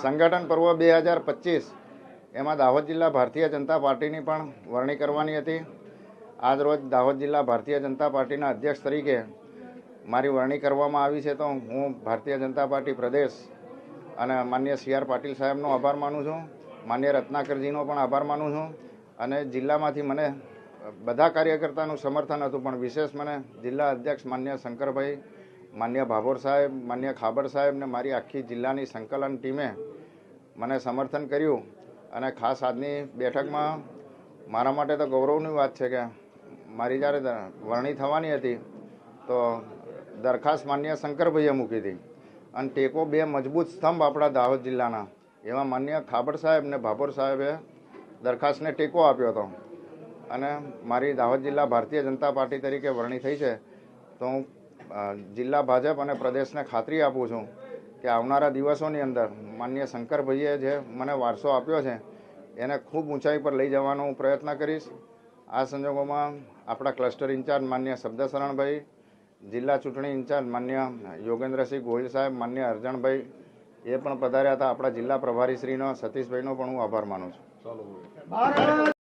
સંગઠન પર્વ 2025 એમાં દાહોદ જિલ્લા ભારતીય જનતા પાર્ટીની પણ વરણી કરવાની હતી। આજ રોજ દાહોદ જિલ્લા ભારતીય જનતા પાર્ટીના અધ્યક્ષ તરીકે મારી વરણી કરવામાં આવી છે। તો હું ભારતીય જનતા પાર્ટી પ્રદેશ અને માન્ય CR પાટીલ સાહેબનો આભાર માનું છું, માન્ય રત્નાકરજીનો પણ આભાર માનું છું અને જિલ્લામાંથી મને બધા કાર્યકર્તાનું સમર્થન હતું, પણ વિશેષ મને જિલ્લા અધ્યક્ષ માન્ય શંકરભાઈ, માન્ય ભાભોર સાહેબ, માન્ય ખાબર સાહેબ ને મારી આખી જિલ્લાની સંકલન ટીમે મને સમર્થન કર્યું અને ખાસ આજની બેઠકમાં મારા માટે તો ગૌરવની વાત છે કે મારી જ્યારે વરણી થવાની હતી તો દરખાસ્ત માન્ય શંકરભાઈએ મૂકી હતી અને ટેકો બે મજબૂત સ્તંભ આપણા દાહોદ જિલ્લાના એવા માન્ય ખાબર સાહેબ ને ભાભોર સાહેબે દરખાસ્તને ટેકો આપ્યો હતો અને મારી દાહોદ જિલ્લા ભારતીય જનતા પાર્ટી તરીકે વરણી થઈ છે। તો હું જિલ્લા ભાજપ અને પ્રદેશને ખાતરી આપું છું કે આવનારા દિવસોની અંદર માન્ય શંકરભાઈએ જે મને વારસો આપ્યો છે એને ખૂબ ઊંચાઈ પર લઈ જવાનો હું પ્રયત્ન કરીશ। આ સંજોગોમાં આપણા ક્લસ્ટર ઇન્ચાર્જ માન્ય શબ્દશરણભાઈ, જિલ્લા ચૂંટણી ઇન્ચાર્જ માન્ય યોગેન્દ્રસિંહ ગોહિલ સાહેબ, માન્ય અરજણભાઈ એ પણ પધાર્યા હતા। આપણા જિલ્લા પ્રભારીશ્રીનો સતીશભાઈનો પણ હું આભાર માનું છું।